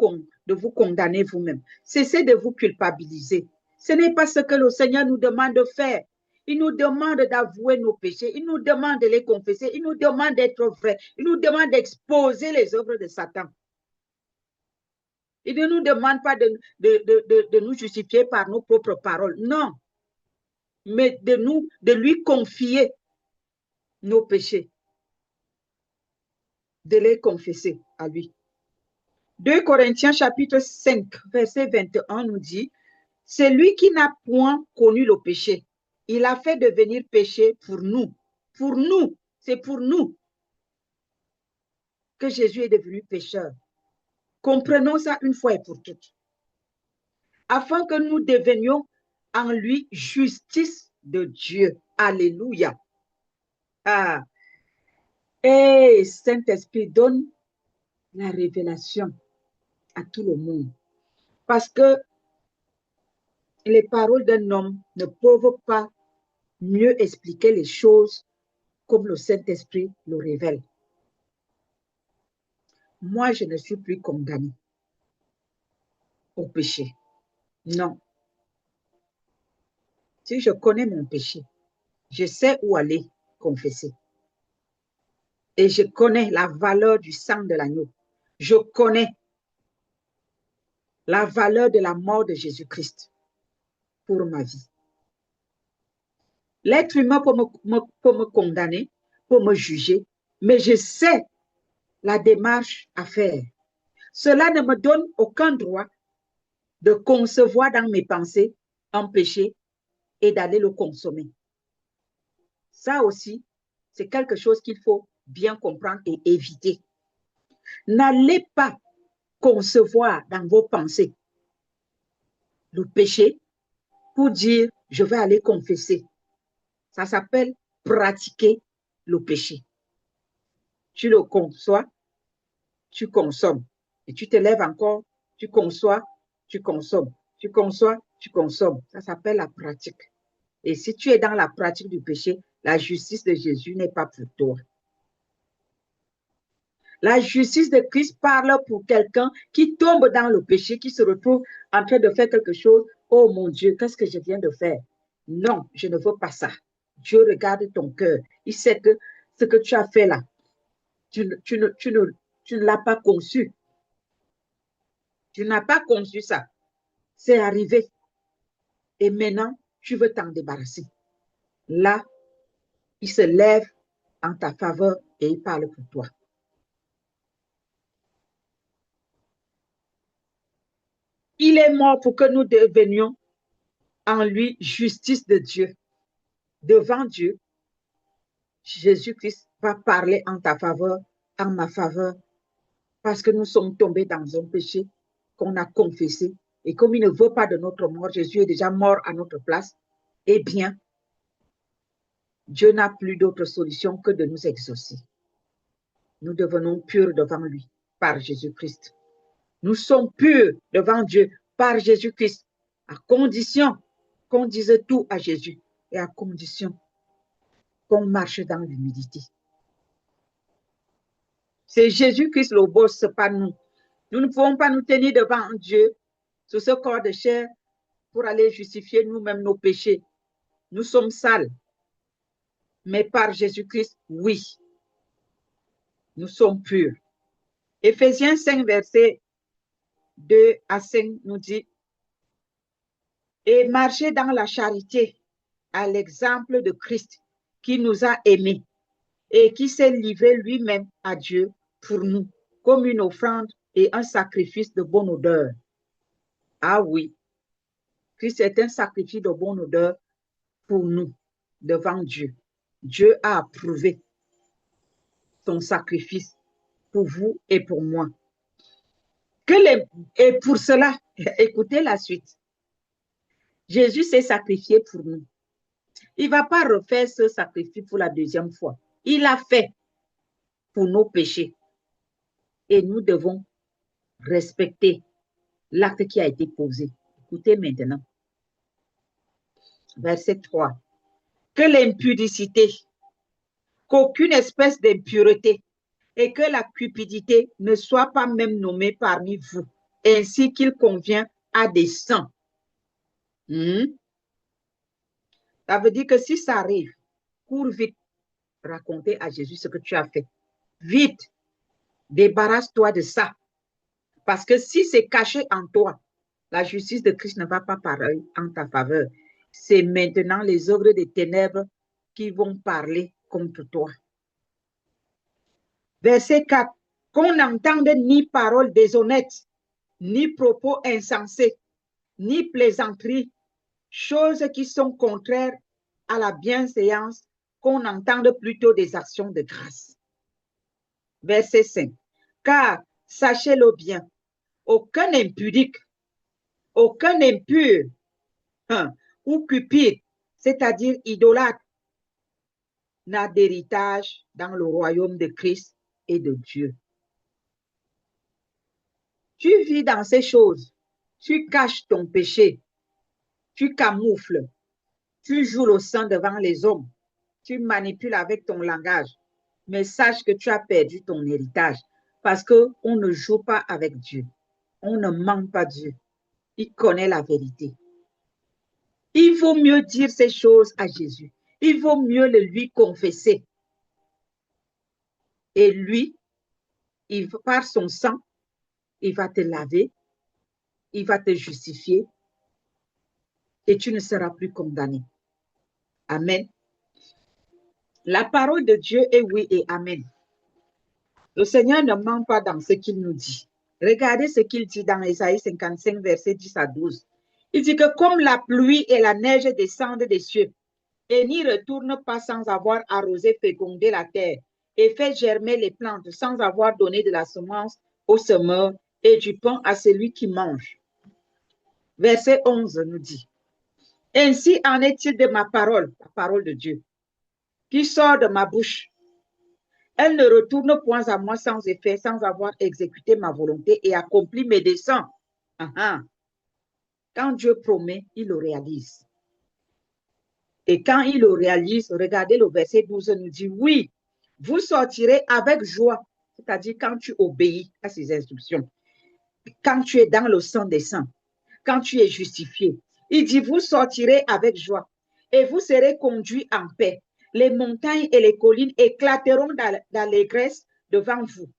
condamner vous-même. Cessez de vous culpabiliser. Ce n'est pas ce que le Seigneur nous demande de faire. Il nous demande d'avouer nos péchés. Il nous demande de les confesser. Il nous demande d'être vrais. Il nous demande d'exposer les œuvres de Satan. Il ne nous demande pas de nous justifier par nos propres paroles. Non. Mais de lui confier nos péchés. De les confesser à lui. 2 Corinthiens chapitre 5, verset 21 nous dit, « C'est lui qui n'a point connu le péché. Il a fait devenir péché pour nous. » Pour nous, c'est pour nous que Jésus est devenu pécheur. Comprenons ça une fois et pour toutes. Afin que nous devenions en lui justice de Dieu. Alléluia. Ah. Et Saint-Esprit donne la révélation à tout le monde. Parce que les paroles d'un homme ne peuvent pas mieux expliquer les choses comme le Saint-Esprit le révèle. Moi, je ne suis plus condamnée au péché. Non. Si je connais mon péché, je sais où aller confesser. Et je connais la valeur du sang de l'agneau. Je connais la valeur de la mort de Jésus-Christ pour ma vie. L'être humain peut me condamner, peut me juger, mais je sais la démarche à faire. Cela ne me donne aucun droit de concevoir dans mes pensées un péché et d'aller le consommer. Ça aussi, c'est quelque chose qu'il faut bien comprendre et éviter. N'allez pas concevoir dans vos pensées le péché pour dire, je vais aller confesser. Ça s'appelle pratiquer le péché. Tu le conçois, tu consommes. Et tu te lèves encore, tu conçois, tu consommes. Tu conçois, tu consommes. Ça s'appelle la pratique. Et si tu es dans la pratique du péché, la justice de Jésus n'est pas pour toi. La justice de Christ parle pour quelqu'un qui tombe dans le péché, qui se retrouve en train de faire quelque chose. Oh mon Dieu, qu'est-ce que je viens de faire? Non, je ne veux pas ça. Dieu regarde ton cœur. Il sait que ce que tu as fait là, tu ne l'as pas conçu. Tu n'as pas conçu ça. C'est arrivé. Et maintenant, tu veux t'en débarrasser. Là, il se lève en ta faveur et il parle pour toi. Il est mort pour que nous devenions en lui justice de Dieu. Devant Dieu, Jésus-Christ va parler en ta faveur, en ma faveur, parce que nous sommes tombés dans un péché qu'on a confessé. Et comme il ne veut pas de notre mort, Jésus est déjà mort à notre place, eh bien, Dieu n'a plus d'autre solution que de nous exaucer. Nous devenons purs devant lui par Jésus-Christ. Nous sommes purs devant Dieu par Jésus-Christ, à condition qu'on dise tout à Jésus et à condition qu'on marche dans l'humilité. C'est Jésus-Christ le boss, pas nous. Nous ne pouvons pas nous tenir devant Dieu sur ce corps de chair pour aller justifier nous-mêmes nos péchés. Nous sommes sales. Mais par Jésus-Christ, oui, nous sommes purs. Éphésiens 5, verset 2 à 5 nous dit, et marchez dans la charité à l'exemple de Christ qui nous a aimés et qui s'est livré lui-même à Dieu pour nous comme une offrande et un sacrifice de bonne odeur. Ah oui, Christ est un sacrifice de bonne odeur pour nous devant Dieu. Dieu a approuvé son sacrifice pour vous et pour moi. Et pour cela, écoutez la suite. Jésus s'est sacrifié pour nous. Il ne va pas refaire ce sacrifice pour la deuxième fois. Il l'a fait pour nos péchés. Et nous devons respecter l'acte qui a été posé. Écoutez maintenant. Verset 3. Que l'impudicité, qu'aucune espèce d'impureté et que la cupidité ne soit pas même nommée parmi vous, ainsi qu'il convient à des saints. Ça veut dire que si ça arrive, cours vite, raconter à Jésus ce que tu as fait. Vite, débarrasse-toi de ça. Parce que si c'est caché en toi, la justice de Christ ne va pas parler en ta faveur. C'est maintenant les œuvres des ténèbres qui vont parler contre toi. Verset 4. Qu'on n'entende ni paroles déshonnêtes, ni propos insensés, ni plaisanteries, choses qui sont contraires à la bienséance, qu'on entende plutôt des actions de grâce. Verset 5. Car, sachez-le bien, aucun impudique, aucun impur ou cupide, c'est-à-dire idolâtre, n'a d'héritage dans le royaume de Christ et de Dieu. Tu vis dans ces choses, tu caches ton péché, tu camoufles, tu joues le sang devant les hommes, tu manipules avec ton langage, mais sache que tu as perdu ton héritage parce qu'on ne joue pas avec Dieu, on ne ment pas Dieu, il connaît la vérité. Il vaut mieux dire ces choses à Jésus, il vaut mieux le lui confesser. Et lui, par son sang, il va te laver, il va te justifier et tu ne seras plus condamné. Amen. La parole de Dieu est oui et amen. Le Seigneur ne ment pas dans ce qu'il nous dit. Regardez ce qu'il dit dans Ésaïe 55, verset 10 à 12. Il dit que comme la pluie et la neige descendent des cieux et n'y retournent pas sans avoir arrosé, fécondé la terre et fait germer les plantes sans avoir donné de la semence au semeur et du pain à celui qui mange. Verset 11 nous dit, ainsi en est-il de ma parole, la parole de Dieu, qui sort de ma bouche. Elle ne retourne point à moi sans effet, sans avoir exécuté ma volonté et accompli mes desseins. Quand Dieu promet, il le réalise. Et quand il le réalise, regardez le verset 12 nous dit, oui, vous sortirez avec joie, c'est-à-dire quand tu obéis à ses instructions, quand tu es dans le sang des saints, quand tu es justifié. Il dit, vous sortirez avec joie et vous serez conduits en paix. Les montagnes et les collines éclateront d'allégresse devant vous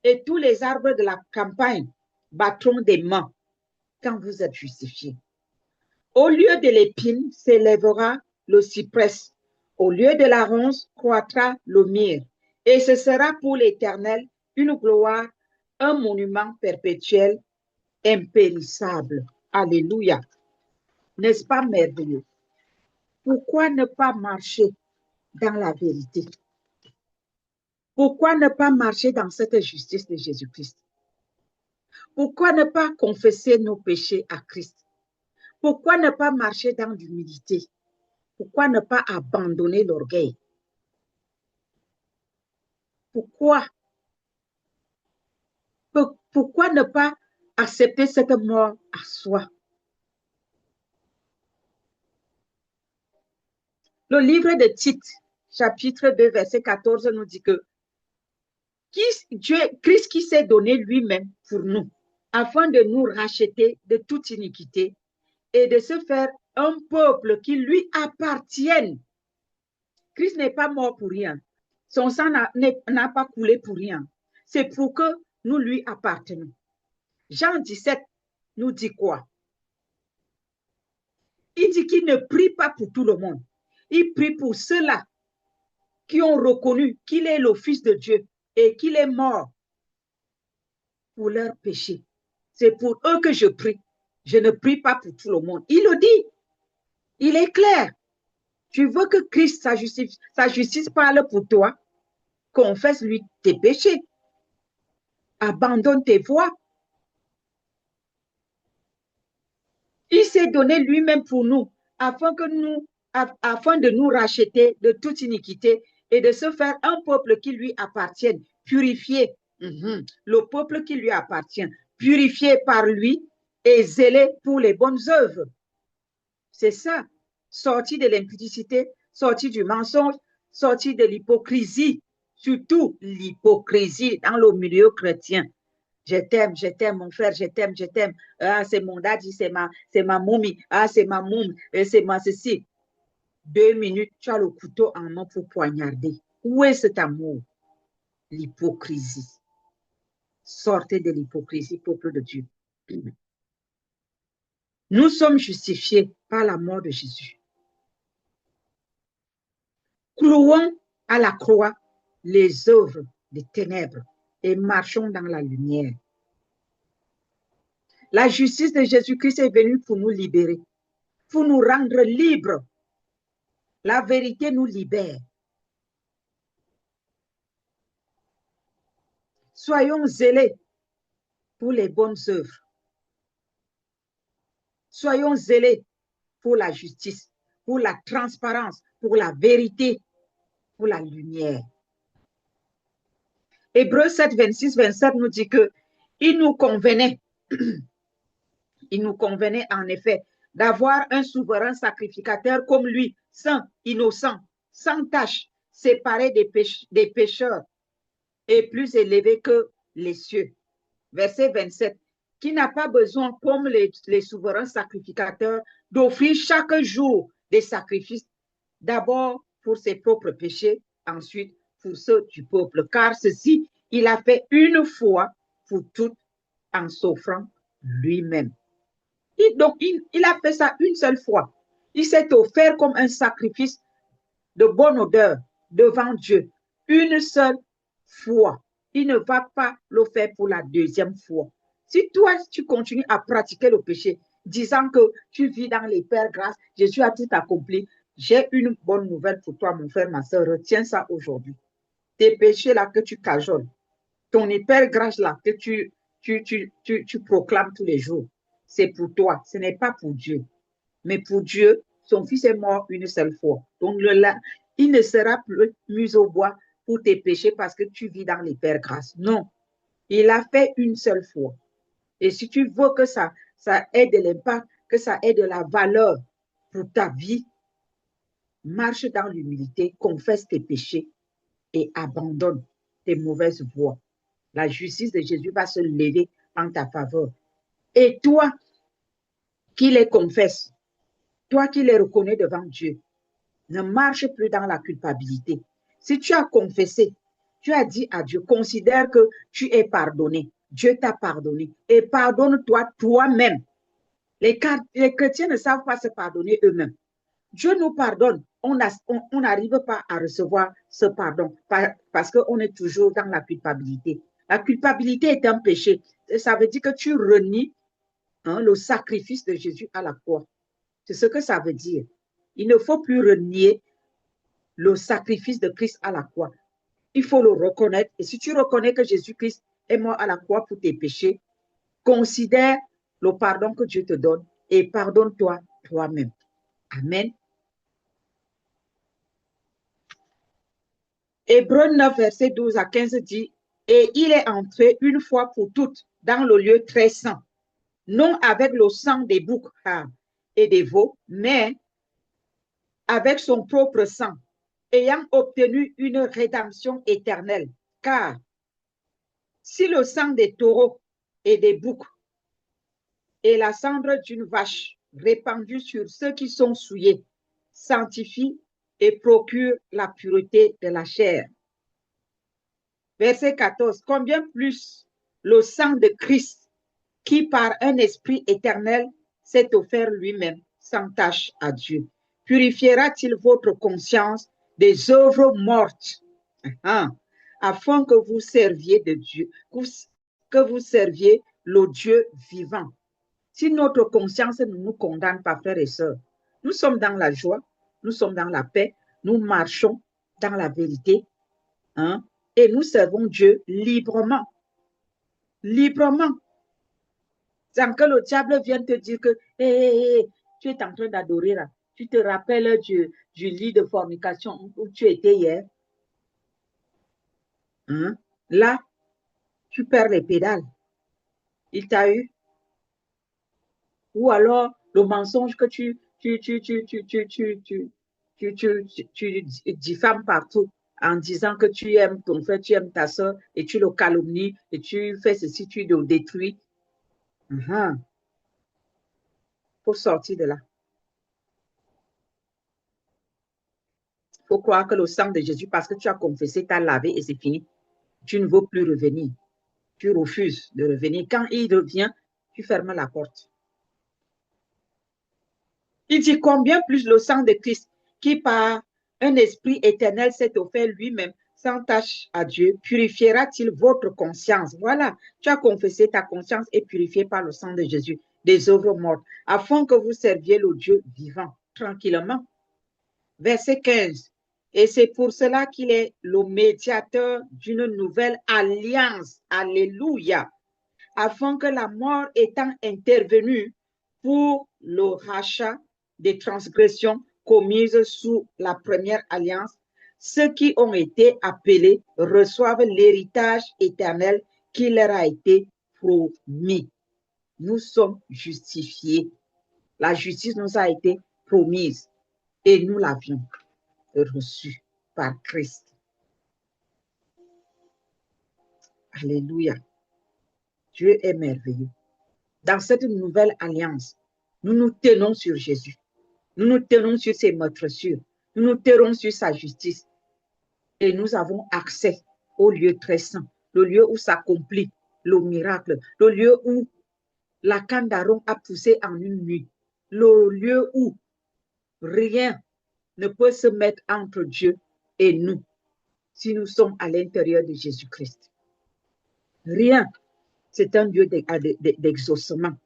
et tous les arbres de la campagne battront des mains quand vous êtes justifiés. Au lieu de l'épine s'élèvera le cyprès. Au lieu de la ronce croîtra le myrrhe. Et ce sera pour l'Éternel une gloire, un monument perpétuel, impérissable. Alléluia. N'est-ce pas merveilleux? Pourquoi ne pas marcher dans la vérité? Pourquoi ne pas marcher dans cette justice de Jésus-Christ? Pourquoi ne pas confesser nos péchés à Christ? Pourquoi ne pas marcher dans l'humilité? Pourquoi ne pas abandonner l'orgueil? Pourquoi ne pas accepter cette mort à soi? Le livre de Tite, chapitre 2, verset 14, nous dit que Christ qui s'est donné lui-même pour nous, afin de nous racheter de toute iniquité et de se faire un peuple qui lui appartienne. Christ n'est pas mort pour rien. Son sang n'a pas coulé pour rien. C'est pour que nous lui appartenons. Jean 17 nous dit quoi? Il dit qu'il ne prie pas pour tout le monde. Il prie pour ceux-là qui ont reconnu qu'il est le Fils de Dieu et qu'il est mort pour leurs péchés. C'est pour eux que je prie. Je ne prie pas pour tout le monde. Il le dit. Il est clair. Tu veux que Christ, sa justice parle pour toi? Confesse-lui tes péchés. Abandonne tes voies. Il s'est donné lui-même pour nous, afin de nous racheter de toute iniquité et de se faire un peuple qui lui appartienne, purifié. Le peuple qui lui appartient, purifié par lui et zélé pour les bonnes œuvres. C'est ça. Sorti de l'impudicité, sorti du mensonge, sorti de l'hypocrisie, surtout l'hypocrisie dans le milieu chrétien. Je t'aime, mon frère, je t'aime. Ah, c'est mon daddy, c'est ma momie. Ah, c'est ma moum, c'est ma ceci. 2 minutes, tu as le couteau en main pour poignarder. Où est cet amour? L'hypocrisie. Sortez de l'hypocrisie, peuple de Dieu. Nous sommes justifiés par la mort de Jésus. Clouons à la croix les œuvres des ténèbres et marchons dans la lumière. La justice de Jésus-Christ est venue pour nous libérer, pour nous rendre libres. La vérité nous libère. Soyons zélés pour les bonnes œuvres. Soyons zélés pour la justice, pour la transparence, pour la vérité, pour la lumière. Hébreux 7, 26, 27 nous dit que il nous convenait en effet d'avoir un souverain sacrificateur comme lui, saint, innocent, sans tache, séparé des pécheurs et plus élevé que les cieux. Verset 27, qui n'a pas besoin, comme les souverains sacrificateurs, d'offrir chaque jour des sacrifices, d'abord pour ses propres péchés, ensuite pour ceux du peuple, car ceci, il a fait une fois pour toutes en s'offrant lui-même. Donc, il a fait ça une seule fois. Il s'est offert comme un sacrifice de bonne odeur devant Dieu, une seule fois. Il ne va pas le faire pour la deuxième fois. Si toi, tu continues à pratiquer le péché, disant que tu vis dans les pères grâces, Jésus a tout accompli, j'ai une bonne nouvelle pour toi, mon frère, ma soeur. Retiens ça aujourd'hui. tes péchés là que tu cajoles, ton hypergrâce là que tu proclames tous les jours, c'est pour toi, ce n'est pas pour Dieu. Mais pour Dieu, son fils est mort une seule fois. Donc, il ne sera plus mis au bois pour tes péchés parce que tu vis dans l'hypergrâce. Non, il l'a fait une seule fois. Et si tu veux que ça ait de l'impact, que ça ait de la valeur pour ta vie, marche dans l'humilité, confesse tes péchés et abandonne tes mauvaises voies. La justice de Jésus va se lever en ta faveur. Et toi qui les confesses, toi qui les reconnais devant Dieu, ne marche plus dans la culpabilité. Si tu as confessé, tu as dit à Dieu, considère que tu es pardonné. Dieu t'a pardonné. Et pardonne-toi toi-même. Les chrétiens ne savent pas se pardonner eux-mêmes. Dieu nous pardonne. On n'arrive pas à recevoir ce pardon parce qu'on est toujours dans la culpabilité. La culpabilité est un péché. Ça veut dire que tu renies le sacrifice de Jésus à la croix. C'est ce que ça veut dire. Il ne faut plus renier le sacrifice de Christ à la croix. Il faut le reconnaître. Et si tu reconnais que Jésus-Christ est mort à la croix pour tes péchés, considère le pardon que Dieu te donne et pardonne-toi toi-même. Amen. Hébreux 9, verset 12 à 15 dit, « Et il est entré une fois pour toutes dans le lieu très saint, non avec le sang des boucs et des veaux, mais avec son propre sang, ayant obtenu une rédemption éternelle. Car si le sang des taureaux et des boucs et la cendre d'une vache répandue sur ceux qui sont souillés sanctifie et procure la pureté de la chair. » Verset 14. Combien plus le sang de Christ, qui par un esprit éternel s'est offert lui-même sans tache à Dieu, purifiera-t-il votre conscience des œuvres mortes, afin que vous serviez de Dieu, que vous serviez le Dieu vivant. Si notre conscience ne nous condamne pas, frères et sœurs, nous sommes dans la joie, nous sommes dans la paix, nous marchons dans la vérité, et nous servons Dieu librement. Librement. Sans que le diable vienne te dire que tu es en train d'adorer là. Tu te rappelles du lit de fornication où tu étais hier. Là, tu perds les pédales. Il t'a eu. Ou alors, le mensonge que tu diffames partout en disant que tu aimes ton frère, tu aimes ta soeur et tu le calomnies et tu fais ceci, tu le détruis. Il faut sortir de là. Il faut croire que le sang de Jésus, parce que tu as confessé, t'a lavé et c'est fini. Tu ne veux plus revenir. Tu refuses de revenir. Quand il revient, tu fermes la porte. Il dit combien plus le sang de Christ, qui par un esprit éternel s'est offert lui-même sans tache à Dieu, purifiera-t-il votre conscience? Voilà, tu as confessé, ta conscience est purifiée par le sang de Jésus, des œuvres mortes, afin que vous serviez le Dieu vivant, tranquillement. Verset 15. Et c'est pour cela qu'il est le médiateur d'une nouvelle alliance. Alléluia. Afin que la mort étant intervenue pour le rachat des transgressions commises sous la première alliance, ceux qui ont été appelés reçoivent l'héritage éternel qui leur a été promis. Nous sommes justifiés. La justice nous a été promise et nous l'avions reçue par Christ. Alléluia. Dieu est merveilleux. Dans cette nouvelle alliance, nous nous tenons sur Jésus. Nous nous tenons sur ses meurtrissures. Nous nous tenons sur sa justice. Et nous avons accès au lieu très saint, le lieu où s'accomplit le miracle, le lieu où la canne d'Aaron a poussé en une nuit, le lieu où rien ne peut se mettre entre Dieu et nous si nous sommes à l'intérieur de Jésus-Christ. Rien. C'est un lieu d'exaucement.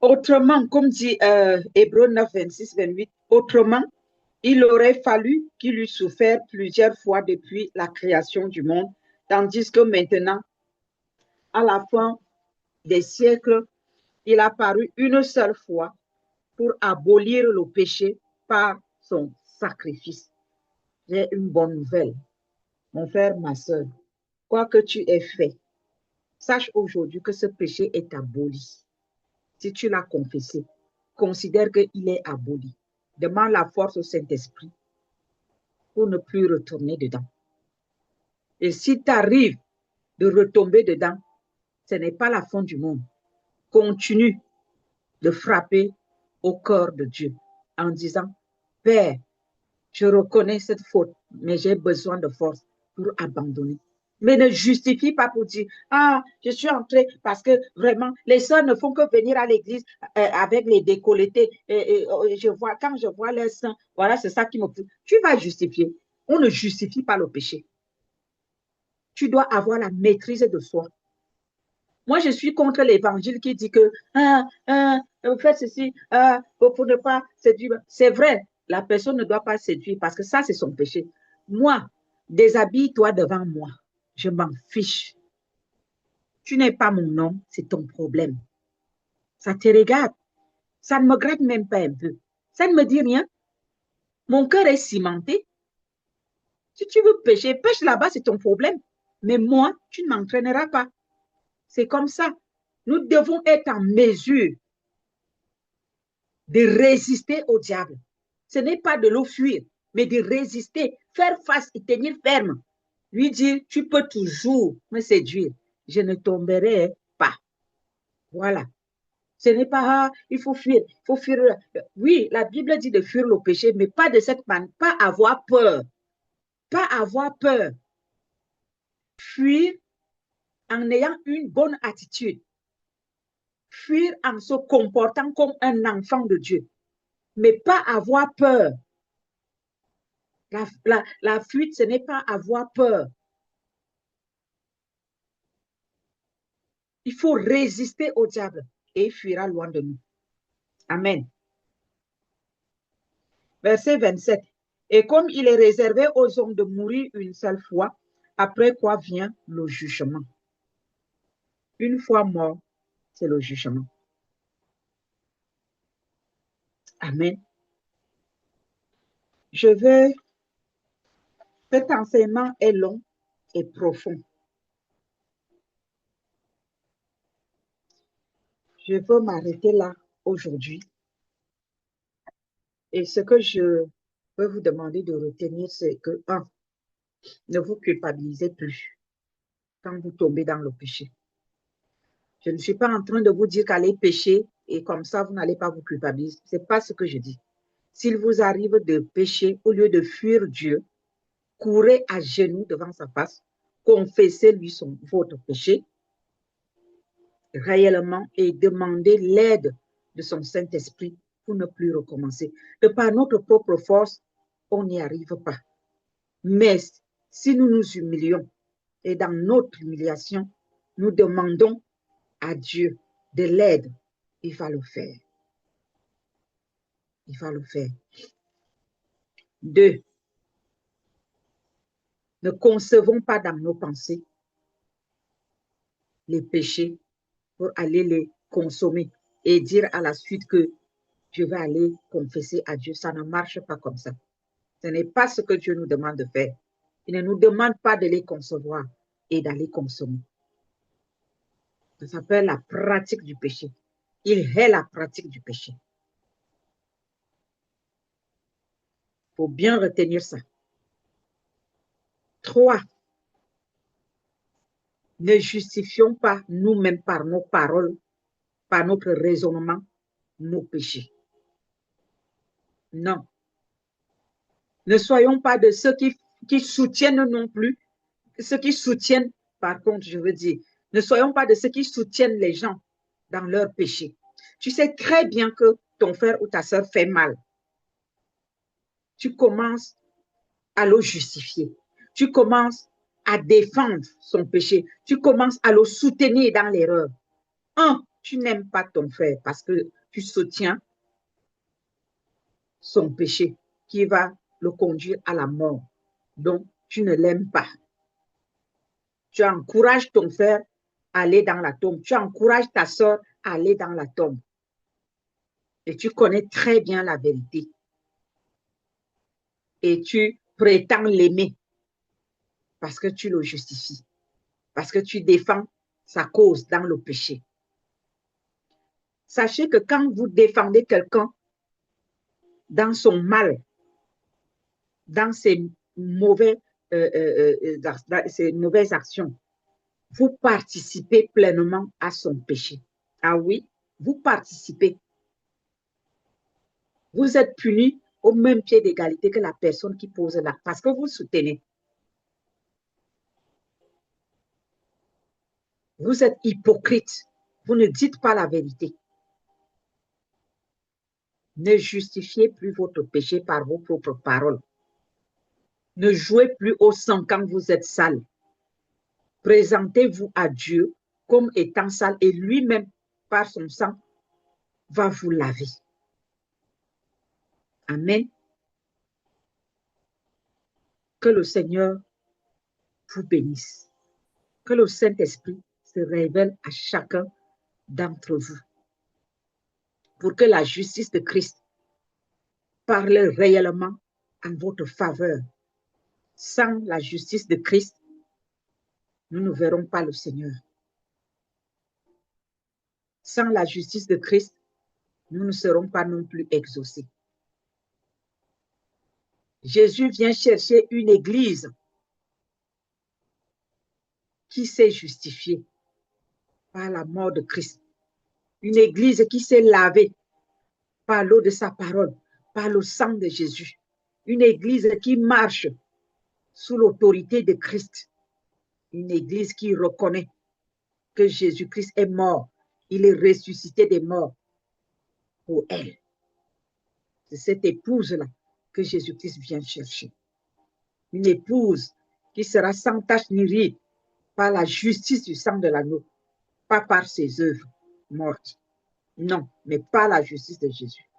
Autrement, comme dit Hébreux 9, 26, 28, autrement, Il aurait fallu qu'il eût souffert plusieurs fois depuis la création du monde, tandis que maintenant, à la fin des siècles, il a paru une seule fois pour abolir le péché par son sacrifice. J'ai une bonne nouvelle. Mon frère, ma soeur, quoi que tu aies fait, sache aujourd'hui que ce péché est aboli. Si tu l'as confessé, considère qu'il est aboli. Demande la force au Saint-Esprit pour ne plus retourner dedans. Et si tu arrives de retomber dedans, ce n'est pas la fin du monde. Continue de frapper au cœur de Dieu en disant, Père, je reconnais cette faute, mais j'ai besoin de force pour abandonner. Mais ne justifie pas pour dire, ah, je suis entré parce que vraiment, les sœurs ne font que venir à l'église avec les décolletés. Quand je vois les seins, voilà, c'est ça qui me pousse. Tu vas justifier. On ne justifie pas le péché. Tu dois avoir la maîtrise de soi. Moi, je suis contre l'évangile qui dit que vous faites ceci pour ne pas séduire. C'est vrai, la personne ne doit pas séduire parce que ça, c'est son péché. Moi, déshabille-toi devant moi. Je m'en fiche. Tu n'es pas mon homme, c'est ton problème. Ça te regarde. Ça ne me gratte même pas un peu. Ça ne me dit rien. Mon cœur est cimenté. Si tu veux pêcher, pêche là-bas, c'est ton problème. Mais moi, tu ne m'entraîneras pas. C'est comme ça. Nous devons être en mesure de résister au diable. Ce n'est pas de le fuir, mais de résister, faire face et tenir ferme. Lui dire, tu peux toujours me séduire. Je ne tomberai pas. Voilà. Ce n'est pas, il faut fuir, il faut fuir. Oui, la Bible dit de fuir le péché, mais pas de cette manière, pas avoir peur. Pas avoir peur. Fuir en ayant une bonne attitude. Fuir en se comportant comme un enfant de Dieu. Mais pas avoir peur. La fuite, ce n'est pas avoir peur. Il faut résister au diable et il fuira loin de nous. Amen. Verset 27. Et comme il est réservé aux hommes de mourir une seule fois, après quoi vient le jugement. Une fois mort, c'est le jugement. Amen. Cet enseignement est long et profond. Je veux m'arrêter là aujourd'hui. Et ce que je veux vous demander de retenir, c'est que, 1, ne vous culpabilisez plus quand vous tombez dans le péché. Je ne suis pas en train de vous dire qu'allez pécher et comme ça, vous n'allez pas vous culpabiliser. Ce n'est pas ce que je dis. S'il vous arrive de pécher, au lieu de fuir Dieu, courez à genoux devant sa face, confessez-lui votre péché réellement et demandez l'aide de son Saint-Esprit pour ne plus recommencer. De par notre propre force, on n'y arrive pas. Mais si nous nous humilions et dans notre humiliation, nous demandons à Dieu de l'aide, il va le faire. Il va le faire. 2, ne concevons pas dans nos pensées les péchés pour aller les consommer et dire à la suite que je vais aller confesser à Dieu. Ça ne marche pas comme ça. Ce n'est pas ce que Dieu nous demande de faire. Il ne nous demande pas de les concevoir et d'aller consommer. Ça s'appelle la pratique du péché. Il est la pratique du péché. Il faut bien retenir ça. 3, ne justifions pas nous-mêmes par nos paroles, par notre raisonnement, nos péchés. Non. Ne soyons pas de ceux qui soutiennent non plus, ceux qui soutiennent, par contre, je veux dire, ne soyons pas de ceux qui soutiennent les gens dans leur péché. Tu sais très bien que ton frère ou ta soeur fait mal. Tu commences à le justifier. Tu commences à défendre son péché. Tu commences à le soutenir dans l'erreur. 1, tu n'aimes pas ton frère parce que tu soutiens son péché. qui va le conduire à la mort. Donc, tu ne l'aimes pas. Tu encourages ton frère à aller dans la tombe. Tu encourages ta soeur à aller dans la tombe. Et tu connais très bien la vérité. Et tu prétends l'aimer parce que tu le justifies, parce que tu défends sa cause dans le péché. Sachez que quand vous défendez quelqu'un dans son mal, dans ses mauvaises actions, vous participez pleinement à son péché. Ah oui, vous participez. Vous êtes puni au même pied d'égalité que la personne qui pose l'acte parce que vous soutenez. Vous êtes hypocrite. Vous ne dites pas la vérité. Ne justifiez plus votre péché par vos propres paroles. Ne jouez plus au sang quand vous êtes sale. Présentez-vous à Dieu comme étant sale et lui-même, par son sang, va vous laver. Amen. Que le Seigneur vous bénisse. Que le Saint-Esprit se révèle à chacun d'entre vous pour que la justice de Christ parle réellement en votre faveur. Sans la justice de Christ, nous ne verrons pas le Seigneur. Sans la justice de Christ, nous ne serons pas non plus exaucés. Jésus vient chercher une église qui s'est justifiée par la mort de Christ. Une église qui s'est lavée par l'eau de sa parole, par le sang de Jésus. Une église qui marche sous l'autorité de Christ. Une église qui reconnaît que Jésus-Christ est mort. Il est ressuscité des morts pour elle. C'est cette épouse-là que Jésus-Christ vient chercher. Une épouse qui sera sans tache ni ride par la justice du sang de l'agneau, pas par ses œuvres mortes. Non, mais par la justice de Jésus.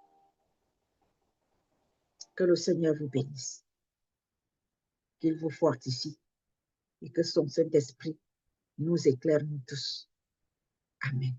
Que le Seigneur vous bénisse, qu'il vous fortifie et que son Saint-Esprit nous éclaire nous tous. Amen.